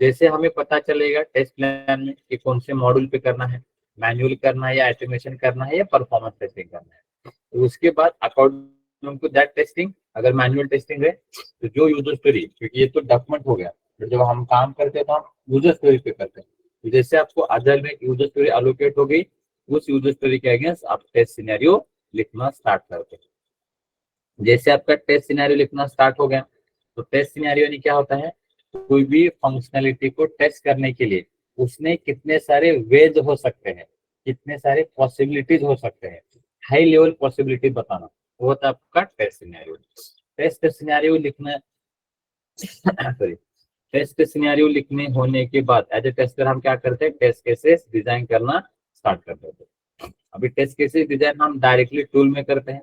जैसे हमें पता चलेगा टेस्ट प्लान में कि कौन से मॉड्यूल पे करना है, मैन्युअल करना है या ऑटोमेशन करना है या परफॉर्मेंस टेस्टिंग करना है, तो उसके बाद अकॉर्डिंग टू दैट टेस्टिंग, अगर मैनुअल टेस्टिंग है तो जो यूजर स्टोरी, क्योंकि ये तो डॉक्यूमेंट हो गया, तो जब हम काम करते हैं तो हम यूजर स्टोरी पे करते हैं, तो जैसे आपको अदर में यूजर स्टोरी एलोकेट हो गई, उस यूजर स्टोरी के अगेंस्ट आप टेस्ट सिनेरियो लिखना स्टार्ट करते हैं। जैसे आपका टेस्ट सिनेरियो लिखना स्टार्ट हो गया, तो टेस्ट सिनेरियो में क्या होता है, कोई भी फंक्शनैलिटी को टेस्ट करने के लिए उसने कितने सारे वेज हो सकते हैं, कितने सारे पॉसिबिलिटीज हो सकते हैं, हाई लेवल पॉसिबिलिटी बताना, वो होता है आपका टेस्ट सिनेरियो। टेस्ट सिनेरियो लिखना सॉरी टेस्ट सिनेरियो लिखने होने के बाद एज ए टेस्टर हम क्या करते हैं, टेस्ट केसेस डिजाइन करना स्टार्ट कर देते हैं। अभी टेस्ट केसेस डिजाइन हम डायरेक्टली टूल में करते हैं,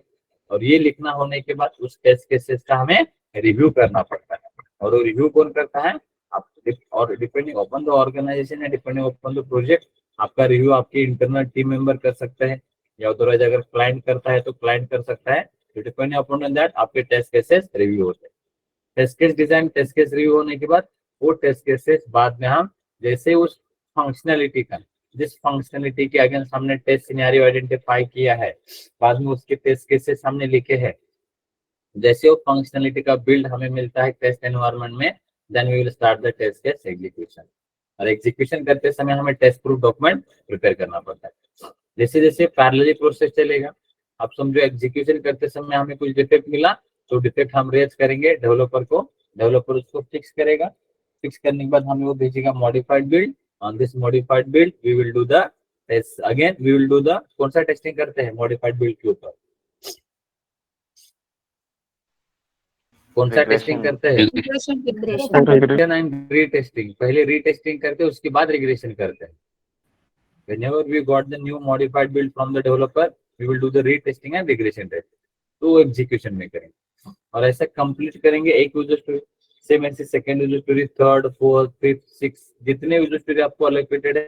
और ये लिखना होने के बाद उस टेस्ट केसेस का हमें रिव्यू करना पड़ता है, और वो रिव्यू कौन करता है, आप, और डिपेंडिंग अपॉन द ऑर्गेनाइजेशन या डिपेंडिंग अपॉन द प्रोजेक्ट, आपका रिव्यू आपके इंटरनल टीम मेंबर कर सकते हैं, या अदरवाइज अगर क्लाइंट करता है तो क्लाइंट कर सकता है, तो डिपेंडिंग अपॉन दैट आपके टेस्ट केसेस रिव्यू होते हैं। Test case design, test case review होने के बाद वो टेस्ट केसेस बाद में हम जैसे उस फंक्शनैलिटी का, जिस फंक्शनैलिटी के अगेंस्ट हमने टेस्ट सिनेरियो आइडेंटिफाई किया है, बाद में उसके टेस्ट केसेस हमने लिखे हैं, जैसे वो फंक्शनैलिटी का बिल्ड हमें मिलता है टेस्ट एनवायरनमेंट में, then we will start the test case execution. और एग्जीक्यूशन करते समय हमें टेस्ट प्रूफ डॉक्यूमेंट प्रिपेयर करना पड़ता है। जैसे जैसे पैरेलली प्रोसेस चलेगा, आप समझो एग्जीक्यूशन करते समय हमें कुछ डिफेक्ट मिला, तो डिफेक्ट हम रेज करेंगे डेवलपर को, डेवलपर उसको फिक्स करेगा, फिक्स करने के बाद हमें वो भेजेगा modified build. On this modified build we will do the test, again we will do the, कौन सा टेस्टिंग करते हैं मॉडिफाइड बिल्ड के ऊपर, कौन सा टेस्टिंग करते हैं, रिग्रेशन एंड रीटेस्टिंग। पहले रीटेस्टिंग करते हैं, उसके बाद रिग्रेशन करते हैं। whenever we got the new modified build from the developer, we will do the retesting and regression test, तो एग्जीक्यूशन में करेंगे, और ऐसा कंप्लीट करेंगे एक यूजर स्टोरी, सेम ऐसे second user story, third, fourth, fifth, six, जितने यूजर स्टोरी आपको अलोकेटेड है।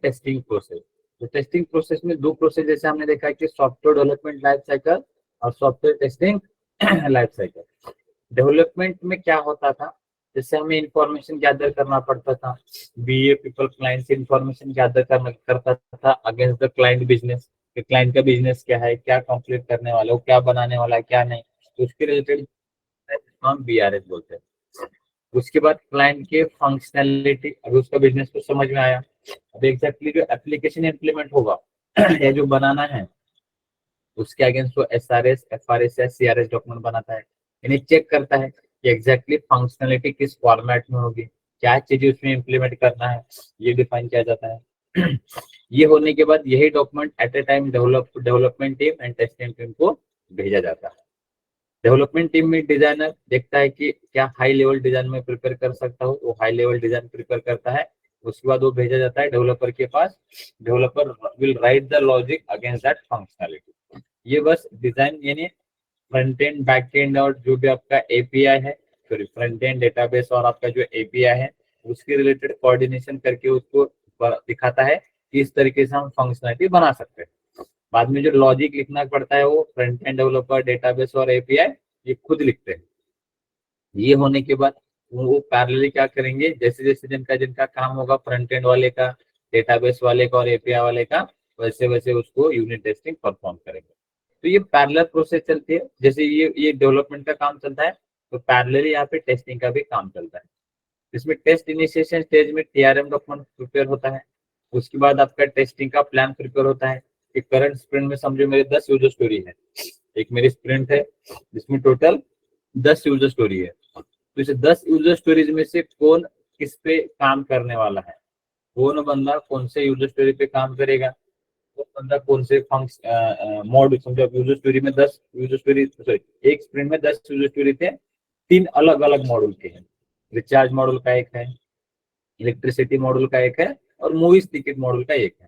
टेस्टिंग प्रोसेस, तो टेस्टिंग प्रोसेस में दो प्रोसेस जैसे हमने देखा कि सॉफ्टवेयर डेवलपमेंट लाइफ साइकिल और software testing life cycle. Development में क्या होता था, जैसे हमें इंफॉर्मेशन गैदर करना पड़ता था, बीए पीपल क्लाइंट से इंफॉर्मेशन गैदर करता था अगेंस्ट द क्लाइंट बिजनेस, कि क्लाइंट का बिजनेस क्या है, क्या कंप्लीट करने वाला है, क्या बनाने वाला है, क्या नहीं, तो उसके रिलेटेड हम बीआरएस बोलते हैं। उसके बाद क्लाइंट के फंक्शनैलिटी, अगर उसका बिजनेस को समझ में आया, अब एग्जैक्टली जो एप्लीकेशन इंप्लीमेंट होगा या जो बनाना है, उसके अगेंस्ट वो एसआरएस, एफआरएस या सीआरएस डॉक्यूमेंट बनाता है, यानी चेक करता है कि एग्जैक्टली फंक्शनैलिटी किस फॉर्मेट में होगी, क्या चीजें उसमें इंप्लीमेंट करना है, ये डिफाइन किया जाता है। ये होने के बाद यही document at a time development team and testing team को भेजा जाता है। डेवलपमेंट टीम में डिजाइनर देखता है कि क्या हाई लेवल डिजाइन में प्रिपेयर कर सकता हूँ, वो हाई लेवल डिजाइन प्रिपेयर करता है, उसके बाद वो भेजा जाता है डेवलपर के पास। Developer will write the logic against that functionality. ये बस डिजाइन यानी फ्रंट एंड बैक एंड और जो भी आपका एपीआई है, सॉरी फ्रंट एंड डेटाबेस और आपका जो एपीआई है, उसके रिलेटेड कोऑर्डिनेशन करके उसको दिखाता है कि इस तरीके से हम फंक्शनैलिटी बना सकते हैं। बाद में जो लॉजिक लिखना पड़ता है वो फ्रंट एंड डेवलपर, डेटाबेस और एपीआई ये खुद लिखते हैं। ये होने के बाद वो पैरेलली क्या करेंगे, जैसे जैसे जिनका जिनका काम होगा, फ्रंट एंड वाले का, डेटाबेस वाले का और एपीआई वाले का, वैसे वैसे उसको यूनिट टेस्टिंग परफॉर्म करेंगे। तो ये पैरेलल प्रोसेस चलती है, जैसे ये डेवलपमेंट का काम चलता है, तो पैरेलली यहाँ पे टेस्टिंग का भी काम चलता है। इसमें टेस्ट इनिशिएशन स्टेज में टीआरएम डॉक्यूमेंट प्रिपेयर होता है, उसके बाद आपका टेस्टिंग का प्लान प्रिपेयर होता है। एक करंट स्प्रिंट में समझो मेरे 10 यूजर स्टोरी है, एक मेरी स्प्रिंट है जिसमें टोटल 10 यूजर स्टोरी है, तो इसे 10 यूजर स्टोरीज में से कौन किस पे काम करने वाला है, कौन बंदा कौन से यूजर स्टोरी पे काम करेगा, कौन बंदा कौन से मॉड्यूल, समझो यूजर स्टोरी में 10 यूजर स्टोरी, सॉरी एक स्प्रिंट में 10 यूजर स्टोरी थे, 3 अलग अलग मॉड्यूल के हैं। रिचार्ज मॉड्यूल का एक है, इलेक्ट्रिसिटी मॉड्यूल का एक है, और मूवीज टिकट मॉड्यूल का एक है।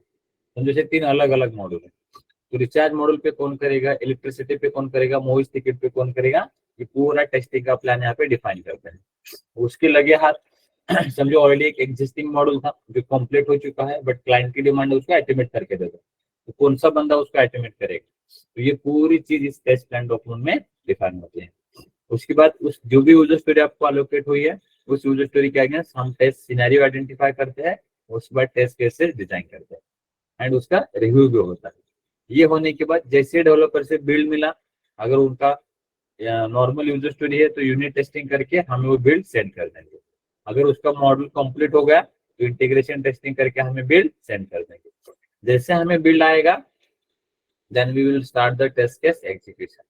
समझो से 3 अलग अलग मॉड्यूल है। तो रिचार्ज मॉड्यूल पे कौन करेगा, इलेक्ट्रिसिटी पे कौन करेगा, मूवीज टिकट पे कौन करेगा, ये पूरा टेस्टिंग का प्लान यहाँ पे डिफाइन करते हैं। उसके लगे हाथ समझो ऑलरेडी एक एग्जिस्टिंग मॉडल था जो कंप्लीट हो चुका है, बट क्लाइंट की डिमांड है उसको एस्टिमेट करके दे दो, तो कौन सा बंदा उसको एस्टिमेट करेगा, तो ये पूरी चीज इस टेस्ट प्लान डॉक्यूमेंट में डिफाइन होती है। उसके बाद उस जो भी यूजर स्टोरी आपको अलोकेट हुई है, उस यूजर स्टोरी के अगेंस्ट हम टेस्ट सिनेरियो आइडेंटिफाई करते हैं, उसके बाद टेस्ट केसेस डिजाइन करते हैं एंड उसका रिव्यू भी होता है। ये होने के बाद जैसे डेवलपर से बिल्ड मिला, अगर उनका नॉर्मल यूजर स्टोरी है तो यूनिट टेस्टिंग करके हमें वो बिल्ड सेंड कर देंगे। अगर उसका मॉडल कंप्लीट हो गया तो इंटीग्रेशन टेस्टिंग करके हमें बिल्ड सेंड कर देंगे। जैसे हमें बिल्ड आएगा then we will start the test case execution.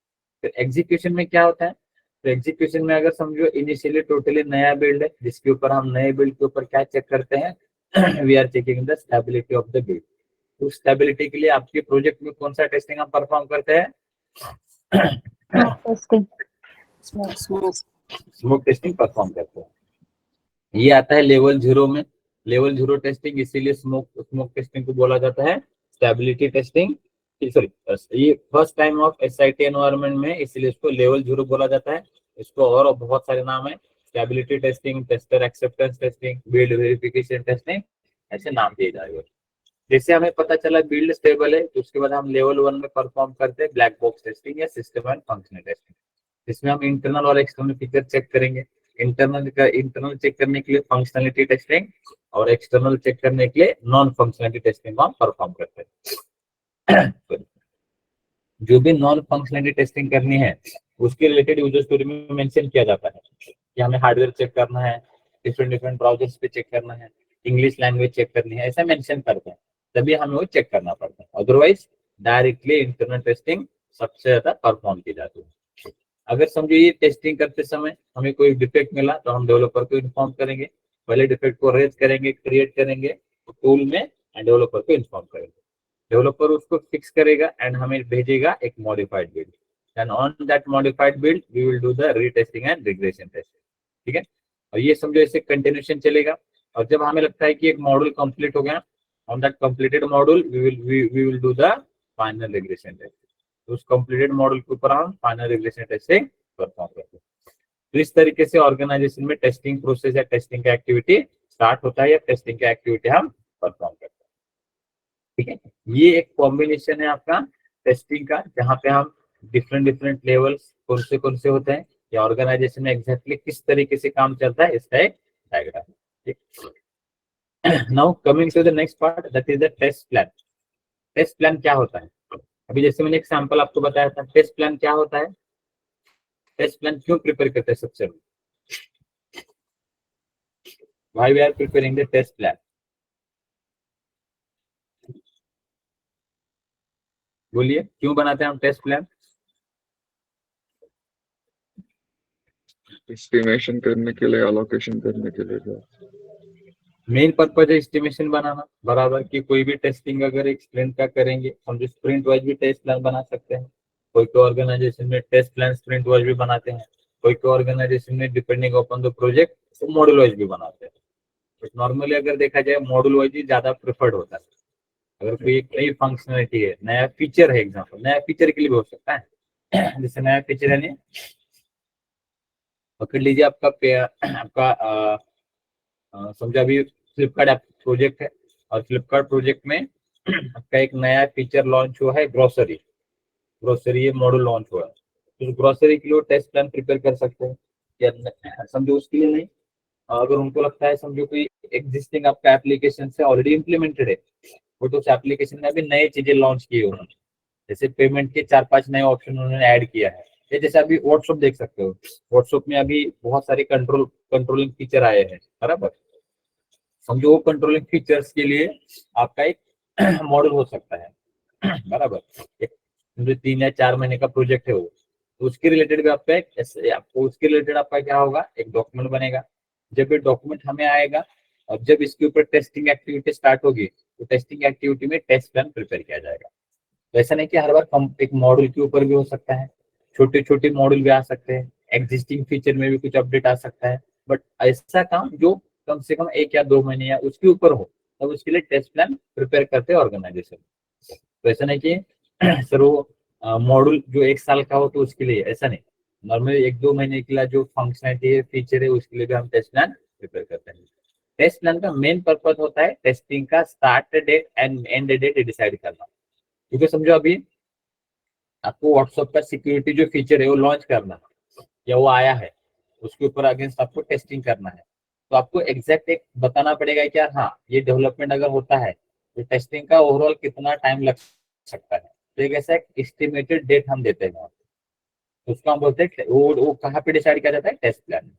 फिर एग्जीक्यूशन में क्या होता है, तो एग्जीक्यूशन में अगर समझो इनिशियली टोटली नया बिल्ड है जिसके ऊपर हम नए बिल्ड के ऊपर क्या चेक करते हैं, we are checking the stability of the build. तो स्टेबिलिटी के लिए आपके प्रोजेक्ट में कौन सा टेस्टिंग हम परफॉर्म करते हैं, स्मोक टेस्टिंग परफॉर्म करते हैं। ये आता है लेवल 0 में, लेवल 0 टेस्टिंग, इसीलिए स्मोक टेस्टिंग को बोला जाता है स्टेबिलिटी टेस्टिंग। सॉरी, ये first time of SIT environment में, इसलिए इसको लेवल 0 बोला जाता है। इसको और बहुत सारे नाम है, stability testing, tester acceptance testing, build verification testing, ऐसे नाम दिए जाएंगे। जैसे हमें पता चला बिल्ड स्टेबल है तो उसके बाद हम लेवल 1 में परफॉर्म करते हैं ब्लैक बॉक्स टेस्टिंग या सिस्टम एंड फंक्शनल टेस्टिंग। इसमें हम इंटरनल और एक्सटर्नल फीचर चेक करेंगे। इंटरनल चेक करने के लिए फंक्शनलिटी टेस्टिंग और एक्सटर्नल चेक करने के लिए नॉन फंक्शनलिटी टेस्टिंग हम परफॉर्म करते हैं। जो भी नॉन फंक्शनलिटी टेस्टिंग करनी है उसके रिलेटेड यूजर स्टोरी में मेंशन किया जाता है कि हमें हार्डवेयर चेक करना है, डिफरेंट ब्राउजर्स पे चेक करना है, इंग्लिश लैंग्वेज चेक करनी है, ऐसा मेंशन करते हैं, तभी हमें वो चेक करना पड़ता है। अदरवाइज डायरेक्टली इंटरनल टेस्टिंग सबसे ज्यादा परफॉर्म की जाती है। अगर समझो ये टेस्टिंग करते समय हमें कोई डिफेक्ट मिला तो हम डेवलपर को इन्फॉर्म करेंगे, पहले डिफेक्ट को रेज करेंगे, क्रिएट करेंगे टूल में एंड डेवलपर को इन्फॉर्म करेंगे। डेवलपर उसको फिक्स करेगा एंड हमें भेजेगा एक modified build, and on that modified build we will do the retesting and regression testing. ठीक है, और ये समझो ऐसे कंटिन्यूएशन चलेगा। और जब हमें लगता है कि एक मॉड्यूल कंप्लीट हो गया, on that completed module we will do the final regression testing. उस कंप्लीटेड मॉड्यूल के ऊपर हम फाइनल रिग्रेशन टेस्टिंग परफॉर्म करते हैं। तो इस तरीके से ऑर्गेनाइजेशन में टेस्टिंग प्रोसेस या टेस्टिंग का एक्टिविटी स्टार्ट होता है या टेस्टिंग का एक्टिविटी हम परफॉर्म करते हैं। ठीक है, ये एक कॉम्बिनेशन है आपका टेस्टिंग का, जहाँ पे हम डिफरेंट लेवल्स कौन से होते हैं या ऑर्गेनाइजेशन में एग्जैक्टली किस तरीके से काम चलता है, इसका एक diagram. Now coming to the next part, that is the test plan. Test plan क्या होता है, अभी जैसे मैंने एक सैंपल आपको बताया था, टेस्ट प्लान क्या होता है, टेस्ट प्लान क्यों प्रिपेयर करते हैं, सबसे why we are preparing the test plan, बोलिए क्यों बनाते हैं हम टेस्ट प्लान? एस्टिमेशन करने के लिए, एलोकेशन करने के लिए। मेन पर्पज है एस्टिमेशन बनाना, बराबर कि कोई भी टेस्टिंग अगर एक स्प्रिंट का करेंगे हम जो स्प्रिंट वाइज भी टेस्ट प्लान बना सकते हैं। कोई कोई ऑर्गेनाइजेशन में टेस्ट प्लान स्प्रिंट वाइज भी बनाते हैं, कोई कोई ऑर्गेनाइजेशन में डिपेंडिंग अपॉन द प्रोजेक्ट तो मॉड्यूल वाइज भी बनाते हैं। बट नॉर्मली अगर देखा जाए मॉड्यूल वाइज ही ज्यादा प्रेफर्ड होता है। अगर कोई एक नई फंक्शनलिटी है, नया फीचर है, एग्जाम्पल नया फीचर के लिए भी हो सकता है। जैसे नया फीचर है, पकड़ लीजिए आपका समझो अभी फ्लिपकार्ट ऐप प्रोजेक्ट है और फ्लिपकार्ट प्रोजेक्ट में आपका एक नया फीचर लॉन्च हुआ है, ग्रोसरी ये मॉडल लॉन्च हुआ है, तो ग्रोसरी के लिए टेस्ट प्लान प्रिपेयर कर सकते हैं या समझो उसके लिए नहीं, अगर उनको लगता है समझो कोई एग्जिस्टिंग आपका एप्लीकेशन से ऑलरेडी इम्प्लीमेंटेड है बट उस एप्लीकेशन में अभी नई चीजें लॉन्च की है उन्होंने, जैसे पेमेंट के 4-5 नए ऑप्शन उन्होंने ऐड किया है, ये जैसे अभी व्हाट्सएप देख सकते हो, व्हाट्सएप में अभी बहुत सारे कंट्रोलिंग फीचर आए हैं, बराबर। समझो वो कंट्रोलिंग फीचर्स के लिए आपका एक मॉडल हो सकता है, बराबर। एक समझो 3 या 4 महीने का प्रोजेक्ट है वो, तो उसके रिलेटेड भी आपका आपको उसके रिलेटेड आपका क्या होगा, एक डॉक्यूमेंट बनेगा। जब ये डॉक्यूमेंट हमें आएगा और जब इसके ऊपर टेस्टिंग एक्टिविटी स्टार्ट होगी तो टेस्टिंग एक्टिविटी में टेस्ट प्लान प्रिपेयर किया जाएगा। तो ऐसा नहीं कि हर बार एक मॉडल के ऊपर भी हो सकता है, छोटे छोटे मॉडल भी आ सकते हैं, एग्जिस्टिंग फीचर में भी कुछ अपडेट आ सकता है, बट ऐसा काम जो कम से कम 1 या 2 महीने या उसके ऊपर हो तब उसके लिए टेस्ट प्लान प्रिपेयर करते हैं ऑर्गेनाइजेशन। तो ऐसा नहीं कि सर वो मॉडल जो 1 साल का हो तो उसके लिए, ऐसा नहीं, नॉर्मली 1-2 महीने के लिए जो फंक्शनलिटी है, फीचर है, उसके लिए भी हम टेस्ट प्लान प्रिपेयर करते हैं। टेस्ट प्लान का मेन पर्पज होता है टेस्टिंग का start date and end date decide करना। क्योंकि समझो अभी आपको व्हाट्सएप का सिक्योरिटी जो फीचर है वो लॉन्च करना या वो आया है, उसके ऊपर अगेंस्ट आपको टेस्टिंग करना है, तो आपको एग्जैक्ट एक बताना पड़ेगा कि यार हाँ ये डेवलपमेंट अगर होता है तो टेस्टिंग का ओवरऑल कितना टाइम लग सकता है। तो एक ऐसा एस्टिमेटेड डेट हम देते हैं वहाँ पे। उसको हम बोलते हैं वो कहाँ पे डिसाइड किया जाता है, टेस्ट प्लान।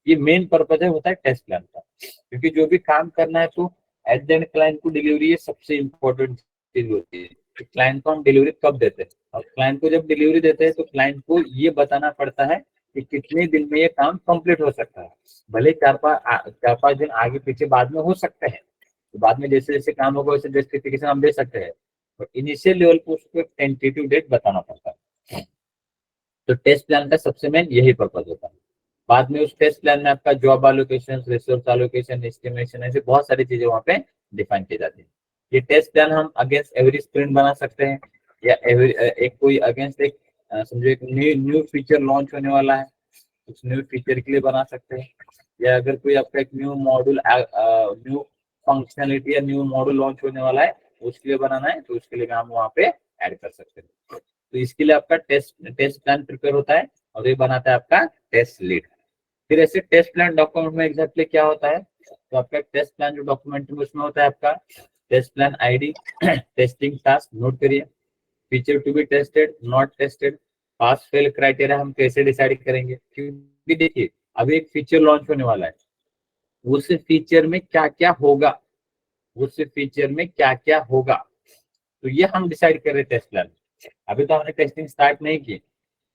ये मेन पर्पज है होता है टेस्ट प्लान का, क्योंकि जो भी काम करना है तो एट द एंड क्लाइंट को डिलीवरी ये सबसे इंपॉर्टेंट चीज होती है। क्लाइंट को हम डिलीवरी कब देते हैं, और क्लाइंट को जब डिलीवरी देते हैं तो क्लाइंट को ये बताना पड़ता है कि कितने दिन में ये काम कंप्लीट हो सकता है। भले 4-5 दिन आगे पीछे बाद में हो सकते हैं, तो बाद में जैसे जैसे काम होगा वैसे जस्टिफिकेशन हम दे सकते हैं, और इनिशियल लेवल पर उसको टेंटेटिव डेट बताना पड़ता है। तो टेस्ट प्लान का सबसे मेन यही पर्पज होता है। बाद में उस टेस्ट प्लान में आपका job allocation, resource allocation, estimation, ऐसे बहुत सारी चीजें वहाँ पे डिफाइन की जाती है। ये टेस्ट प्लान हम अगेंस्ट एवरी स्प्रिंट बना सकते हैं, या एक कोई अगेंस्ट एक समझो एक न्यू फीचर लॉन्च होने वाला है, उस न्यू फीचर के लिए बना सकते हैं, या अगर कोई आपका एक न्यू मॉड्यूल, न्यू फंक्शनलिटी या न्यू मॉड्यूल लॉन्च होने वाला है उसके लिए बनाना है, तो उसके लिए हम वहाँ पे ऐड कर सकते हैं। तो इसके लिए आपका टेस्ट प्लान प्रिपेयर होता है, और ये बनाता है आपका टेस्ट लीड। फिर ऐसे टेस्ट प्लान डॉक्यूमेंट में एग्जैक्टली क्या होता है, तो आपका टेस्ट प्लान जो डॉक्यूमेंट में उसमें होता है आपका test plan ID, testing task note करिए, feature to be tested, not tested, pass fail criteria हम कैसे डिसाइड करेंगे, क्योंकि देखिए अभी एक फीचर लॉन्च होने वाला है, उस फीचर में क्या क्या होगा, उस फीचर में क्या क्या होगा, तो ये हम डिसाइड कर रहे हैं टेस्ट प्लान। अभी तो हमने टेस्टिंग स्टार्ट नहीं की,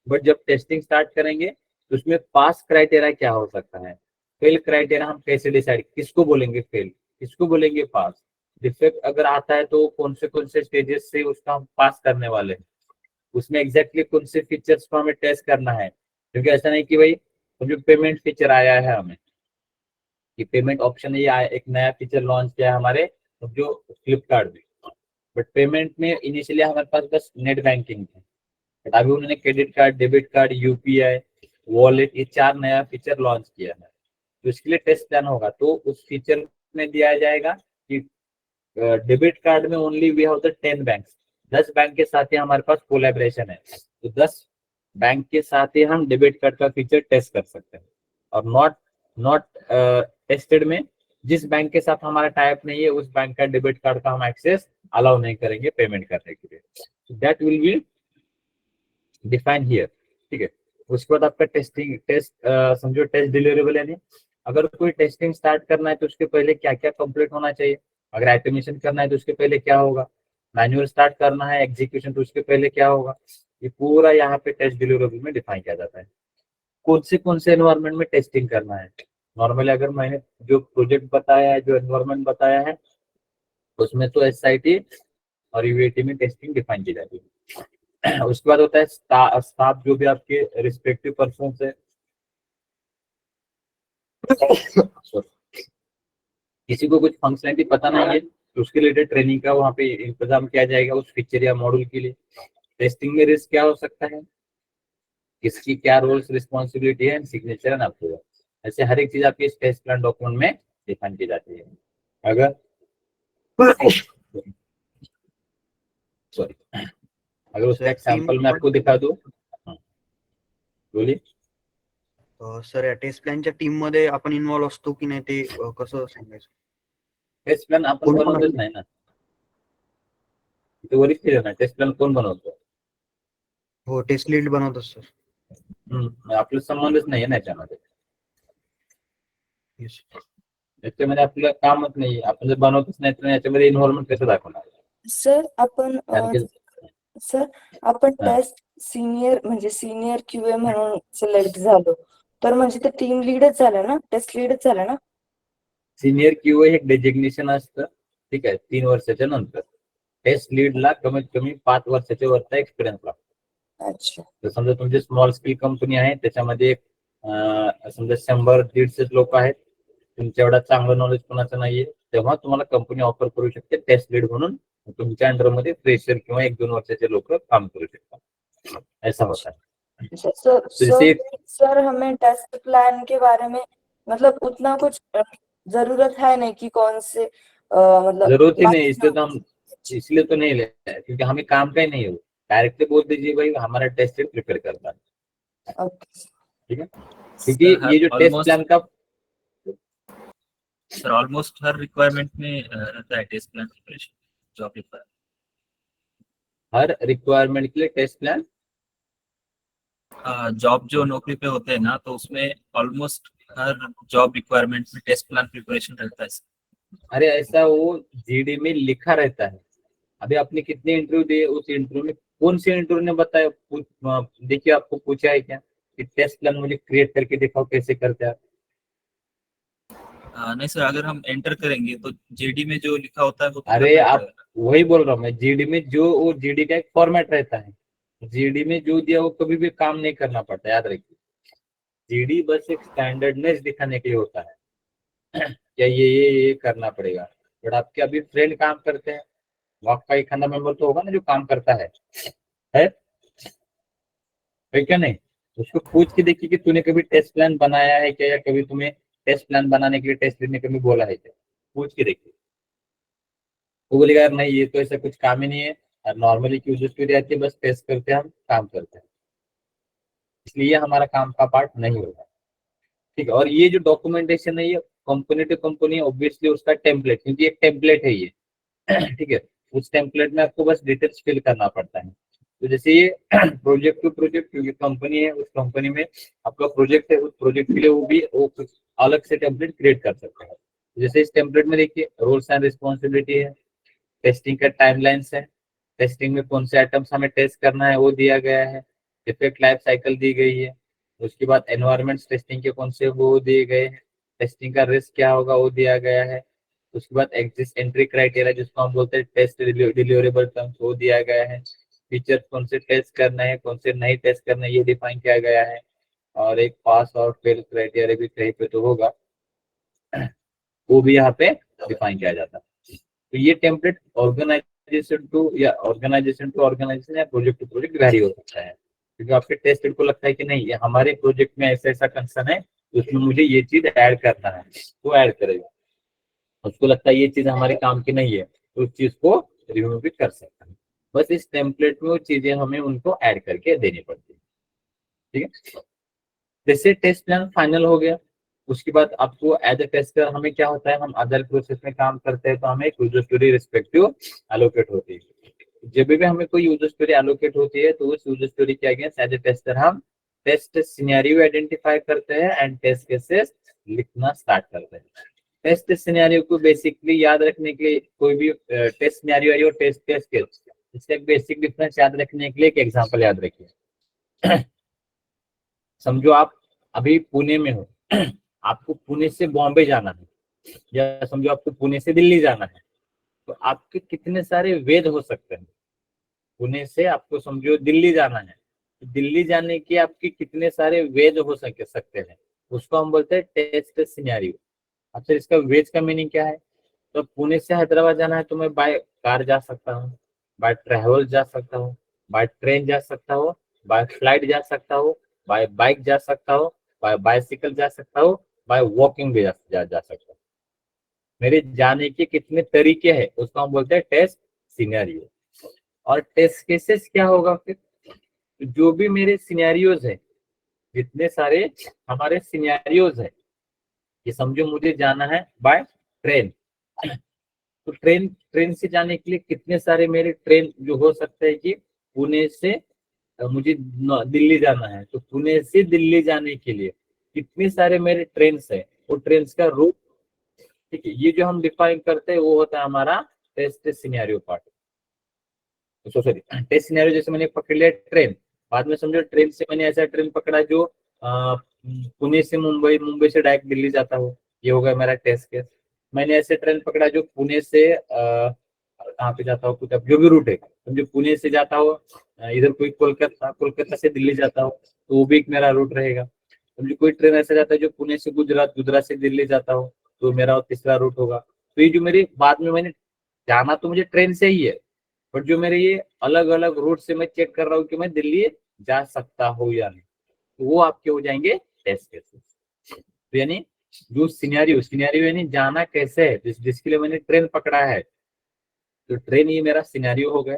बट जब टेस्टिंग स्टार्ट करेंगे तो उसमें पास क्राइटेरिया क्या हो सकता है, फेल क्राइटेरिया हम कैसे डिसाइड, किसको बोलेंगे फेल, किसको बोलेंगे पास, डिफेक्ट अगर आता है तो कौन से स्टेजेस से उसका हम पास करने वाले हैं, उसमें एग्जैक्टली कौन से फीचर्स को हमें टेस्ट करना है। क्योंकि ऐसा नहीं कि भाई जो पेमेंट फीचर आया है हमें, कि पेमेंट ऑप्शन ये आया, एक नया फीचर लॉन्च किया है हमारे जो फ्लिपकार्ट में, बट पेमेंट में इनिशियली हमारे पास बस नेट बैंकिंग है, बट अभी उन्होंने credit card, debit card, UPI, wallet, ये 4 नया फीचर लॉन्च किया है। तो इसके लिए टेस्ट प्लान होगा, तो उस फीचर में दिया जाएगा कि डेबिट कार्ड में only we have the 10 bank, 10 bank के साथ ही हमारे पास कोलैबोरेशन है, तो 10 बैंक के साथ ही हम डेबिट कार्ड का फीचर टेस्ट कर सकते हैं। और नॉट टेस्टेड में जिस बैंक के साथ हमारा टाइप नहीं है उस बैंक का डेबिट कार्ड का हम एक्सेस अलाउ नहीं करेंगे पेमेंट करने के लिए। That will be define here, ठीक है। उसके बाद आपका टेस्ट समझो टेस्ट डिलीवरेबल है नहीं, अगर कोई टेस्टिंग स्टार्ट करना है तो उसके पहले क्या क्या कंप्लीट होना चाहिए, अगर ऑटोमेशन करना है तो उसके पहले क्या होगा, मैनुअल स्टार्ट करना है एग्जीक्यूशन तो उसके पहले क्या होगा, ये पूरा यहाँ पे टेस्ट डिलीवरेबल में डिफाइन किया जाता है। कौन से एनवायरमेंट में टेस्टिंग करना है, नॉर्मली अगर मैंने जो प्रोजेक्ट बताया है, जो एनवायरमेंट बताया है, उसमें तो एसआईटी और यूएटी में टेस्टिंग डिफाइन की जाती है। उसके बाद होता है स्टाफ जो भी आपके रिस्पेक्टिव पर्सन है, किसी को कुछ फंक्शनलिटी पता नहीं है तो उसके रिलेटेड ट्रेनिंग का वहाँ पे इंतजाम किया जाएगा उस फीचर या मॉड्यूल के लिए। टेस्टिंग में रिस्क क्या हो सकता है, किसकी क्या रोल्स रिस्पॉन्सिबिलिटी है, सिग्नेचर एंड अप्रूवल, ऐसे हर एक चीज आपकी इस टेस्ट प्लान डॉक्यूमेंट में डिफाइन की जाती है। अगर सॉरी अगर उसका एग्जांपल मैं आपको दिखा दूं, बोलिए। सर या टेस्ट प्लॅनच्या टीम मध्ये आपण इन्व्हॉल्व असतो की नाही ते कसं सांगायचं? टेस्ट प्लान आपण बनवतच नाही ना, ते वरिष्ठ आहे ना, टेस्ट प्लान कोण बनवतो? हो टेस्ट लीड बनवतो सर। आपला संबंधच नाही ना याच्यामध्ये, Yes. याच्यामध्ये आपलं कामच नाही, आपण जर बनवतच नाही तर याच्यामध्ये इन्व्हॉल्वमेंट कसं दाखवणार? सर आपण हा. टेस्ट सिनियर म्हणजे सिनियर क्यूए म्हणून सिलेक्ट झालो तर म्हणजे ते टीम लीडच झालं ना, टेस्ट लीडच झालं ना? सिनियर क्यूए हे डेजिग्नेशन असतं, ठीक आहे, 3 वर्षाच्या नंतर टेस्ट लीडला कमीत कमी 5 वर्षाच्या वरचा एक्सपिरियन्स लागतो. अच्छा, तर समजा तुमची स्मॉल स्केल कंपनी आहे, त्याच्यामध्ये समजा 100-150 लोक आहेत, तुमच्या एवढा चांगलं नॉलेज कोणाचं नाहीये, तेव्हा तुम्हाला कंपनी ऑफर करू शकते टेस्ट लीड म्हणून, तुमच्या अंडरमध्ये फ्रेशर किंवा 1-2 वर्षाचे लोक काम करू शकतात, ऐसा होता है। सर हमें टेस्ट प्लान के बारे में मतलब उतना कुछ जरूरत है नहीं कि कौन से मतलब जरूरत ही नहीं, इसलिए तो नहीं ले, क्योंकि हमें काम का ही नहीं हो, डायरेक्टली बोल दीजिए भाई हमारा टेस्ट प्रिपेयर करता है, ओके ठीक है। क्योंकि ये जो टेस्ट प्लान का सर ऑलमोस्ट हर रिक्वायरमेंट में रहता है test plan preparation job requirement. हर रिक्वायरमेंट के लिए टेस्ट प्लान, जॉब जो नौकरी पे होते हैं ना, तो उसमें ऑलमोस्ट हर जॉब रिक्वायरमेंट में टेस्ट प्लान प्रिपरेशन रहता है। अरे ऐसा वो जीडी में लिखा रहता है। अभी आपने कितने इंटरव्यू दिए, उस इंटरव्यू में कौन से इंटरव्यू ने बताया, देखिए आपको पूछा है क्या कि टेस्ट प्लान मुझे क्रिएट करके दिखाओ कैसे करते हैं आप? नहीं सर, अगर हम एंटर करेंगे तो जेडी में जो लिखा होता है वो तो अरे करना आप पड़ेगा। वही बोल रहा हूँ मैं, जीडी में जो वो जीडी का एक फॉर्मेट रहता है, जीडी में जो दिया वो कभी भी काम नहीं करना पड़ता, याद रखिए। जीडी बस एक स्टैंडर्डनेस दिखाने के लिए होता है क्या ये करना पड़ेगा। बट आपके अभी फ्रेंड काम करते हैं, वो आपका एक खाना मेंबर तो होगा ना जो काम करता है क्या नहीं? उसको पूछ के देखिए कि तूने कभी टेस्ट प्लान बनाया है क्या, या कभी तुम्हें टेस्ट प्लान बनाने के लिए टेस्ट लेने कभी बोला है क्या, पूछ के देखिए। वो बोलेगा यार नहीं ये तो ऐसा कुछ काम ही नहीं है, और नॉर्मली की यूजर स्टोरी आती है, बस टेस्ट करते हैं हम, काम करते हैं, इसलिए हमारा काम का पार्ट नहीं होगा। ठीक है, और ये जो डॉक्यूमेंटेशन है ये कंपनी टू कंपनी ऑब्वियसली उसका टेम्पलेट, क्योंकि एक टेम्पलेट है ये ठीक है, उस टेम्पलेट में आपको बस डिटेल्स फिल करना पड़ता है। तो जैसे ये प्रोजेक्ट टू प्रोजेक्ट, क्योंकि कंपनी है, उस कंपनी में आपका प्रोजेक्ट है, उस प्रोजेक्ट के लिए वो कुछ अलग से टेम्पलेट क्रिएट कर सकता है। जैसे इस टेम्पलेट में देखिए रोल्स एंड रिस्पॉन्सिबिलिटी है, टेस्टिंग का टाइमलाइंस है, टेस्टिंग में कौन से आइटम्स हमें टेस्ट करना है वो दिया गया है, डिफेक्ट लाइफ साइकिल दी गई है, उसके बाद एनवायरमेंट्स टेस्टिंग के कौन से वो दिए गए हैं, टेस्टिंग का रिस्क क्या होगा वो दिया गया है, उसके बाद एग्जिस्ट एंट्री क्राइटेरिया जिसको हम बोलते हैं टेस्ट डिलीवरेबल टर्म्स वो दिया गया है, फीचर कौन से टेस्ट करना है कौन से नहीं टेस्ट करना है ये डिफाइन किया गया है, और एक पास और फेल क्राइटेरिया भी कहीं पे तो होगा, वो भी यहाँ पे डिफाइन किया जाता है। तो ये टेम्पलेट ऑर्गेनाइजेशन टू ऑर्गेनाइजेशन या प्रोजेक्ट टू प्रोजेक्ट वैरी हो सकता है, क्योंकि आपके टेस्ट को लगता है कि नहीं ये हमारे प्रोजेक्ट में ऐसा ऐसा कंसर्न है, तो उसमें मुझे ये चीज ऐड करना है, वो ऐड करेगा। उसको लगता है ये चीज हमारे काम की नहीं है, तो उस चीज को रिमूव भी कर सकता है। बस इस टेम्पलेट में वो चीजें हमें उनको ऐड करके देनी पड़ती है। ठीक है, जैसे टेस्ट प्लान फाइनल हो गया, उसके बाद आपको एज ए टेस्टर हमें क्या होता है, हम अदर प्रोसेस में काम करते हैं तो हमें यूजर स्टोरी रिस्पेक्टिव एलोकेट होती है। जब भी हमें कोई यूजर स्टोरी एलोकेट होती है तो उस यूजर स्टोरी के अगेंस्ट एज ए टेस्टर हम टेस्ट सिनेरियो आइडेंटिफाई करते हैं एंड टेस्ट केसेस लिखना स्टार्ट करते हैं। टेस्ट सिनेरियो को बेसिकली याद रखने के लिए, कोई भी टेस्ट सिनेरियो है और टेस्ट केस, इसका बेसिक डिफरेंस याद रखने के लिए एक एग्जांपल याद रखिए। समझो आप अभी पुणे में हो, आपको पुणे से बॉम्बे जाना है, या समझो आपको पुणे से दिल्ली जाना है, तो आपके कितने सारे वेद हो सकते हैं। पुणे से आपको समझो दिल्ली जाना है, तो दिल्ली जाने के आपके कितने सारे वेद हो सकते हैं, उसको हम बोलते हैं टेस्ट सिनेरियो। अब सर इसका वेज का मीनिंग क्या है, तो पुणे से हैदराबाद जाना है तो मैं बाय कार जा सकता हूँ, बाय ट्रेवल जा सकता हूँ, बाय ट्रेन जा सकता हूँ, बाय फ्लाइट जा सकता हूँ, बाय बाइक जा सकता हूँ, बाय बाइसिकल जा सकता हूँ, बाय वॉकिंग भी जा सकता हूँ। मेरे जाने के कितने तरीके हैं उसको हम बोलते हैं टेस्ट सिनेरियो। और टेस्ट केसेस क्या होगा फिर, जो भी मेरे सिनेरियोज है, जितने सारे हमारे सिनेरियोज है, ये समझो मुझे जाना है बाय ट्रेन, तो ट्रेन से जाने के लिए कितने सारे मेरे ट्रेन जो हो सकते हैं कि पुणे से मुझे दिल्ली जाना है, तो पुणे से दिल्ली जाने के लिए कितने सारे मेरे ट्रेन है, वो ट्रेन का रूट। ठीक है, ये जो हम डिफाइन करते हैं वो होता है हमारा test scenario part. Sorry, test scenario जैसे मैंने पकड़ लिया ट्रेन, बाद में समझो ट्रेन से मैंने ऐसा ट्रेन पकड़ा जो पुणे से मुंबई, मुंबई से डायरेक्ट दिल्ली जाता हो, ये होगा मेरा टेस्ट केस। मैंने ऐसे ट्रेन पकड़ा जो पुणे से कहाँ पे जाता हो, कुछ अब जो भी रूट है, समझो पुणे से जाता हो इधर कोई कोलकाता से दिल्ली जाता हो, तो वो भी एक मेरा रूट रहेगा। समझो कोई ट्रेन ऐसा जाता है जो पुणे से गुजरात, गुजरात से दिल्ली जाता हो, तो मेरा तीसरा रूट होगा। तो ये जो मेरे बाद में मैंने जाना तो मुझे ट्रेन से ही है, बट जो मेरे ये अलग अलग रूट से मैं चेक कर रहा हूँ कि मैं दिल्ली जा सकता हूँ या नहीं, तो वो आपके हो जाएंगे टेस्ट केसेस। तो यानी जो सिनेरियो यानी जाना कैसे है, जिसके लिए मैंने ट्रेन पकड़ा है, तो ट्रेन ये मेरा सिनेरियो हो गया।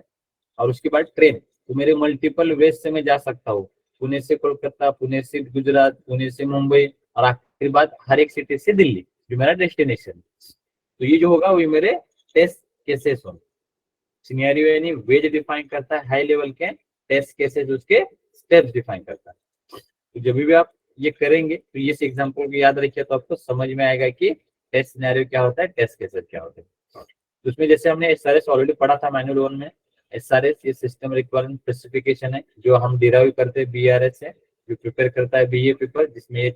और उसके बाद ट्रेन तो मेरे मल्टीपल वेज से मैं जा सकता हूँ, पुणे से कोलकाता, पुणे से गुजरात, पुणे से मुंबई, और आखिरी बात हर एक सिटी से दिल्ली। जो मेरा डेस्टिनेशन। तो ये जो होगा वो मेरे टेस्ट केसेस होंगे। सिनेरियो यानी वेज डिफाइन करता है हाई लेवल के, टेस्ट केसेस उसके स्टेप्स डिफाइन करता है। तो जब भी आप ये करेंगे तो इस एग्जांपल को याद रखिए, तो आपको समझ में आएगा कि टेस्ट सिनेरियो क्या होता है, टेस्ट केसेस क्या होते हैं। तो उसमें जैसे हमने एसआरएस ऑलरेडी पढ़ा था मैनुअल 1 में। एसआरएस ये सिस्टम रिक्वायरमेंट स्पेसिफिकेशन है जो हम डिराइव करते हैं बीआरएस से, जो प्रिपेयर करता है बीए पेपर, जिसमें ये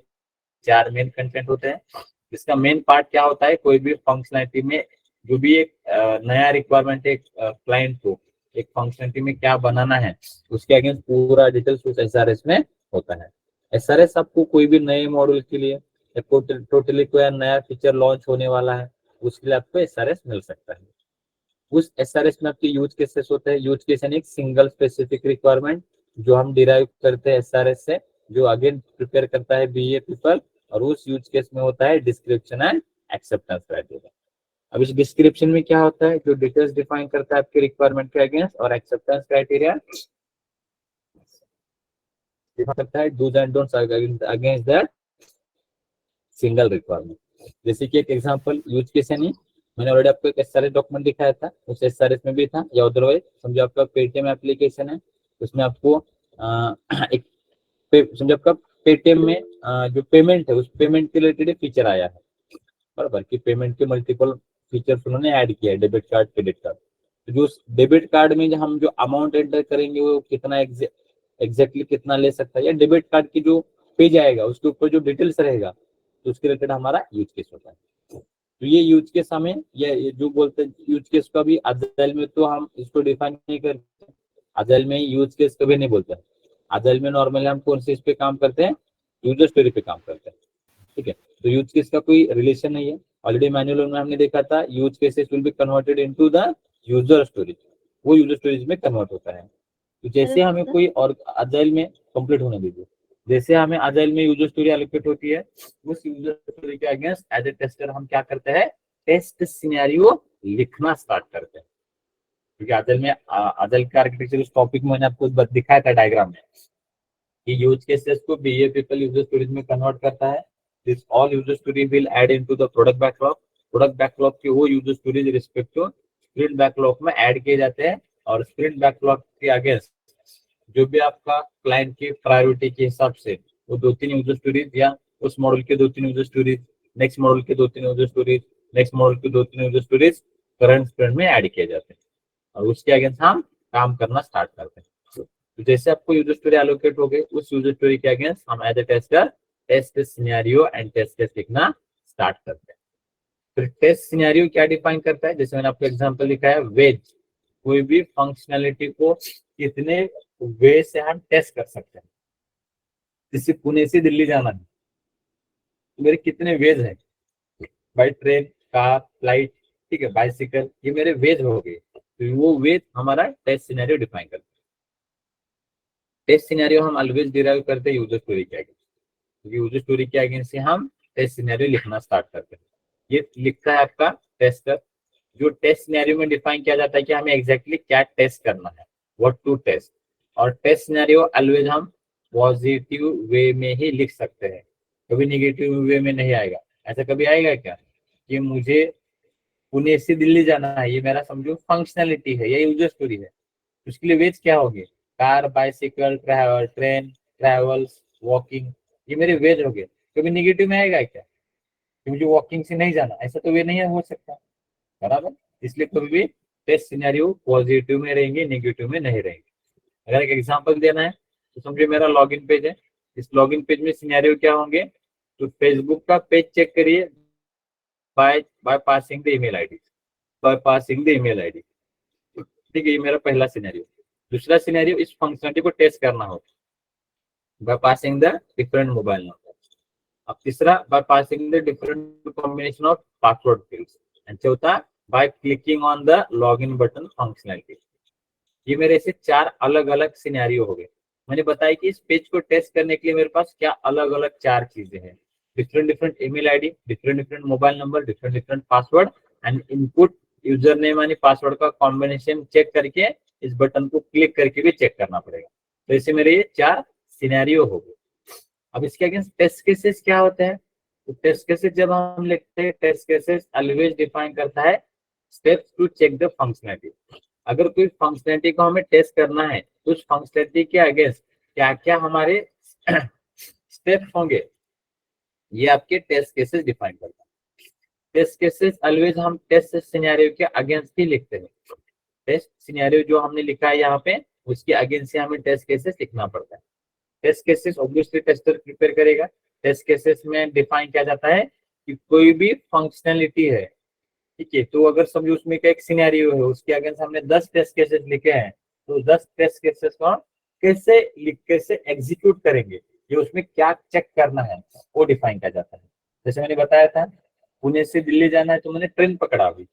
4 मेन कंटेंट होते हैं। इसका मेन पार्ट क्या होता है, कोई भी फंक्शनलिटी में जो भी एक नया रिक्वायरमेंट है क्लाइंट को एक फंक्शनलिटी में क्या बनाना है, उसके अगेंस्ट पूरा डिटेल्स उस एसआरएस में होता है। एसआरएस आपको कोई भी नए मॉड्यूल के लिए टोटली कोई नया फीचर लॉन्च होने वाला है, उसके लिए आपको एसआरएस मिल सकता है। उस एसआरएस में आपके यूज केसेस होते हैं। यूज केस यानी एक सिंगल स्पेसिफिक रिक्वायरमेंट जो हम डिराइव करते हैं एसआरएस से, जो अगेन प्रिपेयर करता है बीए पीपल, और उस यूज केस में होता है डिस्क्रिप्शन एंड एक्सेप्टेंस क्राइटेरिया। अब इस डिस्क्रिप्शन में क्या होता है, जो डिटेल्स डिफाइन करता है आपके रिक्वायरमेंट के अगेंस्ट, और एक्सेप्टेंस क्राइटेरिया डिफाइन करता है do's and don'ts against that single requirement. जैसे कि एक एग्जांपल यूज केस है, नहीं मैंने ऑलरेडी आपको एक एसआरएस डॉक्यूमेंट दिखाया था, उस एसआरएस में भी था, या अदरवाइज समझो आपका पेटीएम एप्लीकेशन है, उसमें आपको एक समझो आपका पेटीएम में जो पेमेंट है उस पेमेंट के रिलेटेड फीचर आया है, बराबर, कि पेमेंट के मल्टीपल फीचर्स उन्होंने ऐड किया है, डेबिट कार्ड क्रेडिट कार्ड। तो जो डेबिट कार्ड में हम जो अमाउंट एंटर करेंगे वो कितना एग्जैक्टली कितना ले सकता है, या डेबिट कार्ड की जो पेज आएगा उसके ऊपर जो डिटेल्स रहेगा, तो उसके रिलेटेड हमारा यूज केस होता है। तो ये यूज केस हमें ये जो बोलते हैं यूज केस का भी अजाइल में तो हम इसको डिफाइन नहीं करते, अजाइल में यूज केस कभी नहीं बोलते हैं। अजाइल में नॉर्मली हम कौन से इस पे काम करते हैं, यूजर स्टोरी पे काम करते हैं, ठीक है। तो यूज केस का कोई रिलेशन नहीं है। ऑलरेडी मैनुअल में हमने देखा था use cases will be converted into the user storage, वो यूजर स्टोरेज में कन्वर्ट होता है। तो जैसे हमें कोई और अजाइल में कंप्लीट होने दीजिए, जैसे हमें अजाइल में यूजर स्टोरी एलोकेट होती है, उस यूजर स्टोरी के अगेंस्ट एज ए टेस्टर हम क्या करते हैं, टेस्ट सिनेरियो लिखना स्टार्ट करते हैं। क्योंकि अजाइल में अजाइल का आर्किटेक्चर उस टॉपिक में मैंने आपको दिखाया था डायग्राम में, कि यूज केसेस को बीए पीपल यूजर स्टोरेज में कन्वर्ट करता है। This all user story will add into the product backlog. Product backlog के वो user stories respect to sprint backlog में ऐड किए जाते हैं, और स्प्रिंट बैकलॉग के अगेंस्ट जो भी आपका क्लाइंट की प्रायोरिटी के हिसाब से वो 2-3 यूजर स्टोरीज, या उस मॉडल के 2-3 यूजर स्टोरीज, नेक्स्ट मॉडल के 2-3 यूजर स्टोरीज, नेक्स्ट मॉडल के 2-3 यूजर स्टोरीज करंट स्प्रिंट में ऐड किए जाते हैं, और उसके अगेंस्ट हम काम करना स्टार्ट करते हैं। तो जैसे आपको यूजर स्टोरी एलोकेट हो गई, उस यूजर स्टोरी के अगेंस्ट हम as a tester test scenario and test case लिखना स्टार्ट करते हैं। फिर टेस्ट सिनेरियो क्या डिफाइन करता है, जैसे मैंने आपको एग्जांपल दिखाया वेज, कोई भी फंक्शनैलिटी को कितने वे से हम टेस्ट कर सकते हैं। जैसे पुणे से दिल्ली जाना है, तो मेरे कितने वेज हैं, बाय ट्रेन, कार, फ्लाइट, ठीक है, बाइसिकल, ये मेरे वेज हो गए। तो वो वेज हमारा टेस्ट सिनेरियो डिफाइन करता है। टेस्ट सिनेरियो हम ऑलवेज डिराइव करते हैं यूजर स्टोरी के अगेंस्ट, क्योंकि यूजर स्टोरी के अगेंस्ट से हम टेस्ट सिनेरियो लिखना स्टार्ट करते हैं। ये लिखता है आपका टेस्टर। जो टेस्ट सिनेरियो में डिफाइन किया जाता है कि हमें एग्जैक्टली क्या टेस्ट करना है, व्हाट टू टेस्ट। और टेस्ट सिनेरियो ऑलवेज हम पॉजिटिव वे में ही लिख सकते हैं, कभी नेगेटिव वे में नहीं आएगा। ऐसा कभी आएगा क्या कि मुझे पुणे से दिल्ली जाना है, ये मेरा समझो फंक्शनैलिटी है, ये यूजर स्टोरी है, उसके लिए वेज क्या होगी, car, bicycle, train, travels, walking, ये मेरे वेज हो गए। कभी नेगेटिव में आएगा क्या कि मुझे वॉकिंग से नहीं जाना, ऐसा तो वे नहीं हो सकता, बराबर। इसलिए कभी भी टेस्ट सिनेरियो पॉजिटिव में रहेंगे, नेगेटिव में नहीं रहेंगे। अगर एक एग्जांपल देना है तो समझिए मेरा लॉगिन पेज है, इस लॉगिन पेज में सिनेरियो क्या होंगे, तो फेसबुक का पेज चेक करिए bye passing the email ID, ठीक है, ये मेरा पहला सिनेरियो। दूसरा सिनेरियो, इस फंक्शनलिटी को टेस्ट करना हो by passing the different mobile number. अब तीसरा, by passing the different combination of password fields. And चौथा, by clicking on the login button functionality. ये मेरे ऐसे 4 अलग अलग सिनेरियो हो गए। मैंने बताया कि इस पेज को टेस्ट करने के लिए मेरे पास क्या अलग अलग 4 चीजें हैं, different email ID, different mobile number, different password, and input user name यानी पासवर्ड का कॉम्बिनेशन चेक करके इस बटन को क्लिक करके भी चेक करना पड़ेगा। तो ऐसे मेरे ये 4 सिनेरियो हो गए। अब इसके अगेंस्ट टेस्ट केसेस क्या होते हैं, तो टेस्ट केसेस जब हम लिखते हैं, टेस्ट केसेस ऑलवेज डिफाइन करता है steps to check the functionality. अगर कोई फंक्शनैलिटी को हमें टेस्ट करना है तो उस फंक्शनैलिटी के अगेंस्ट क्या क्या हमारे स्टेप्स होंगे, ये आपके टेस्ट केसेस डिफाइन करता है। टेस्ट केसेस ऑलवेज हम टेस्ट सिनेरियो के अगेंस्ट ही लिखते हैं। टेस्ट सिनेरियो जो हमने लिखा है यहाँ पे, उसके अगेंस्ट से हमें टेस्ट केसेस लिखना पड़ता है। Test cases obviously tester prepare करेगा। टेस्ट केसेस में डिफाइन किया जाता है कि कोई भी फंक्शनैलिटी है, ठीक है, तो अगर समझो उसमें का एक सिनेरियो है, उसके अगेंस्ट हमने 10 टेस्ट केसेस लिखे हैं, तो 10 टेस्ट केसेस को कैसे लिख कैसे एग्जीक्यूट करेंगे, ये उसमें क्या चेक करना है वो डिफाइन किया जाता है। जैसे मैंने बताया था, पुणे से दिल्ली जाना है तो मैंने ट्रेन पकड़ा अभी,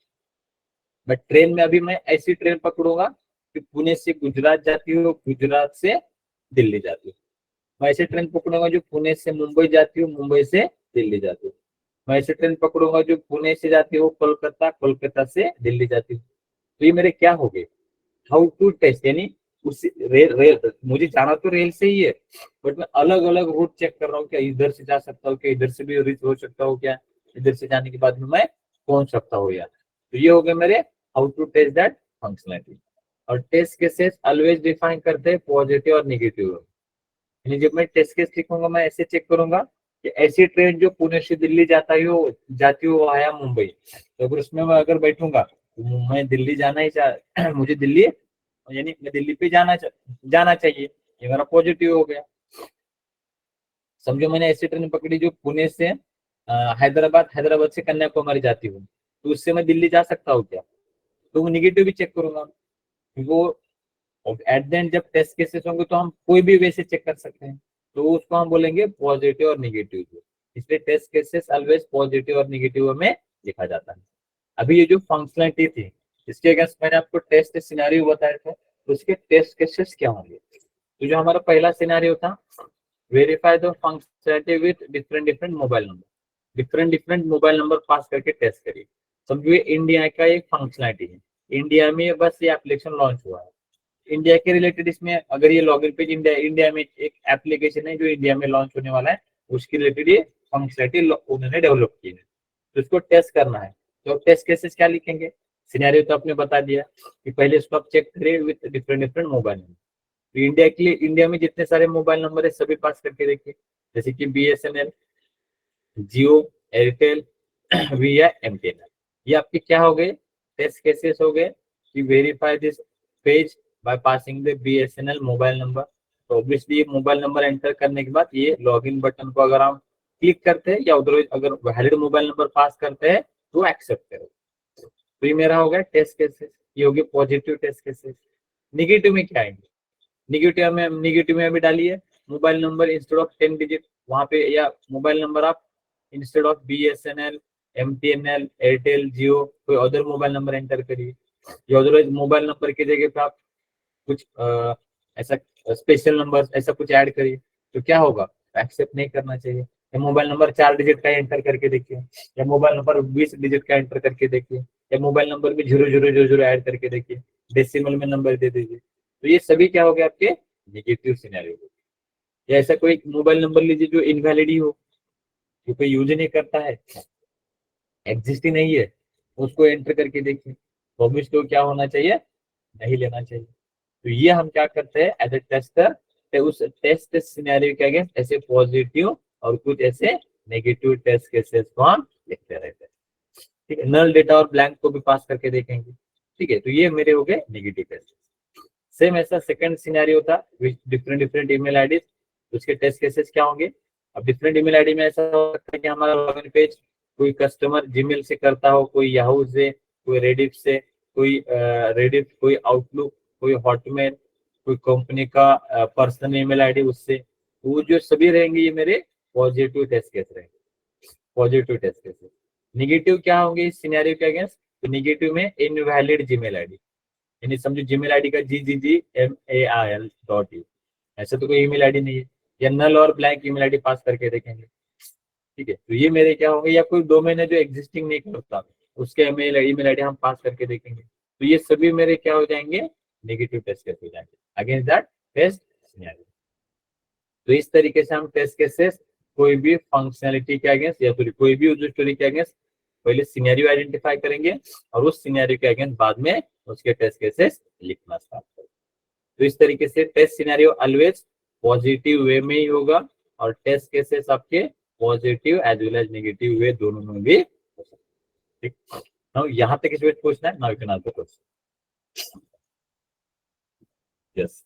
बट ट्रेन में अभी मैं ऐसी ट्रेन पकड़ूंगा कि पुणे से गुजरात जाती हो, गुजरात से दिल्ली जाती हो। मैं ऐसे ट्रेन पकड़ूंगा जो पुणे से मुंबई जाती हो, मुंबई से दिल्ली जाती हो। मैं ऐसे ट्रेन पकड़ूंगा जो पुणे से जाती हो कोलकाता, कोलकाता से दिल्ली जाती हो। तो ये मेरे क्या हो गए, हाउ टू टेस्ट, यानी उस रेल मुझे जाना तो रेल से ही है, बट मैं अलग अलग रूट चेक कर रहा हूँ, क्या इधर से जा सकता हूँ, क्या इधर से भी रीच हो सकता हूँ, क्या इधर से जाने के बाद में मैं पहुंच सकता हूँ यार। तो ये हो गए मेरे how to test that functionality. और टेस्ट केसेस ऑलवेज डिफाइन करते हैं पॉजिटिव और नेगेटिव। यानी जब मैं टेस्ट केस लिखूंगा, मैं ऐसे चेक करूंगा कि ऐसी ट्रेन जो पुणे से दिल्ली जाती हो वाया मुंबई, तो अगर उसमें मैं अगर बैठूंगा तो मैं दिल्ली जाना ही मुझे दिल्ली, यानी मैं दिल्ली पे जाना चाहिए, ये मेरा पॉजिटिव हो गया। समझो मैंने ऐसी ट्रेन पकड़ी जो पुणे से हैदराबाद से कन्याकुमारी जाती हूँ, तो उससे मैं दिल्ली जा सकता हूँ क्या, तो वो निगेटिव भी चेक करूंगा। वो एट द एंड जब टेस्ट केसेस होंगे तो हम कोई भी वैसे चेक कर सकते हैं, तो उसको हम बोलेंगे पॉजिटिव और निगेटिव। इसलिए टेस्ट केसेस ऑलवेज पॉजिटिव और निगेटिव में लिखा जाता है। अभी ये जो फंक्शनलिटी थी, इसके अगेंस्ट मैंने आपको टेस्ट सिनेरियो बताया था, तो उसके टेस्ट केसेस क्या होंगे। तो जो हमारा पहला सिनेरियो था, verify the functionality with different mobile number, different mobile number pass करके टेस्ट करिए। समझिए इंडिया का एक फंक्शनलिटी है, इंडिया में बस ये एप्लीकेशन लॉन्च हुआ है, इंडिया के रिलेटेड इसमें अगर ये लॉगिन पेज इंडिया में एक एप्लीकेशन है जो इंडिया में लॉन्च होने वाला है, उसके रिलेटेड ये फंक्शनलिटी उन्होंने डेवलप की है, तो इसको टेस्ट करना है। तो टेस्ट केसेस क्या लिखेंगे, सिनेरियो तो आपने बता दिया कि पहले इसको आप चेक करिए विद डिफरेंट मोबाइल नंबर। तो इंडिया के लिए इंडिया में जितने सारे मोबाइल नंबर है सभी पास करके देखिए, जैसे कि BSNL, जियो, एयरटेल, वी या MTNL, ये आपके क्या हो गए, टेस्ट केसेस हो गए कि verify this page bye passing the BSNL mobile number. तो ऑब्वियसली ये मोबाइल नंबर एंटर करने के बाद ये लॉगिन बटन को अगर हम क्लिक करते हैं या अदरवाइज अगर वैलिड मोबाइल नंबर पास करते हैं तो एक्सेप्ट करो। तो ये मेरा हो गया टेस्ट केसेस, ये हो गए पॉजिटिव टेस्ट केसेस। निगेटिव में क्या आएंगे, निगेटिव में अभी डालिए mobile number instead of 10 digit वहां पे, या मोबाइल नंबर आप instead of BSNL, MTNL, Airtel, Jio कोई अदर मोबाइल नंबर एंटर करिए, या अदरवाइज मोबाइल नंबर की जगह पे आप कुछ ऐसा स्पेशल नंबर ऐसा कुछ ऐड करिए, तो क्या होगा, एक्सेप्ट नहीं करना चाहिए। या मोबाइल नंबर 4 डिजिट का एंटर करके देखिए, या मोबाइल नंबर 20 डिजिट का एंटर करके देखिए, या मोबाइल नंबर में 0000 ऐड करके देखिए, डेसिमल में नंबर दे दीजिए, तो ये सभी क्या हो गए आपके नेगेटिव सिनेरियो। या ऐसा कोई मोबाइल नंबर लीजिए जो इनवैलिड ही हो, जो कोई यूज नहीं करता है, एग्जिस्ट ही नहीं है, उसको एंटर करके देखिए, तो ऑब्वियसली क्या होना चाहिए, नहीं लेना चाहिए। तो ये हम क्या करते हैं एज ए टेस्टर, उस टेस्ट सिनेरियो के अगेंस्ट ऐसे पॉजिटिव और कुछ ऐसे नेगेटिव टेस्ट केसेस को हम लिखते रहते हैं। ठीक है, नल डेटा और ब्लैंक को भी पास करके देखेंगे। ठीक है, तो ये मेरे हो गए नेगेटिव टेस्ट। सेम ऐसा सेकंड सिनेरियो था विद डिफरेंट ईमेल आईडी, उसके टेस्ट केसेस क्या होंगे। अब डिफरेंट ईमेल आईडी में ऐसा हो सकता है कि हमारा लॉगिन पेज कोई कस्टमर जीमेल से करता हो, कोई याहू से, कोई रेडिफ से, कोई आउटलुक, कोई हॉटमेल, कोई कंपनी का पर्सनल ईमेल आईडी उससे, वो जो सभी रहेंगे ये मेरे पॉजिटिव टेस्ट केस रहेंगे, पॉजिटिव टेस्ट केसेस। निगेटिव क्या होंगे इस सिनेरियो के अगेंस्ट, तो निगेटिव में इनवैलिड जीमेल आईडी, यानी समझो जीमेल आईडी का GGGMAIL.in, ऐसा तो कोई ईमेल आईडी नहीं है, या नल और ब्लैंक ईमेल आईडी पास करके देखेंगे। ठीक है, तो ये मेरे क्या होंगे, या कोई डोमेन है जो एग्जिस्टिंग नहीं करता उसके ईमेल आईडी हम पास करके देखेंगे, तो ये सभी मेरे क्या हो जाएंगे, नेगेटिव टेस्ट केस हो जाएंगे अगेंस्ट दैट टेस्ट सिनेरियो। तो इस तरीके से हम टेस्ट केसेस कोई भी फंक्शनैलिटी के अगेंस्ट या फिर कोई भी यूजर स्टोरी के अगेंस्ट पहले सिनेरियो आइडेंटिफाई करेंगे और उस सिनेरियो के अगेंस्ट बाद में उसके टेस्ट केसेस लिखना स्टार्ट करेंगे। तो इस तरीके से test scenario always positive way में ही होगा और टेस्ट केसेस आपके positive as well as negative way दोनों में भी हो सकते हैं। ठीक, नाउ यहाँ तक इस पूछना है, now you can answer question. Yes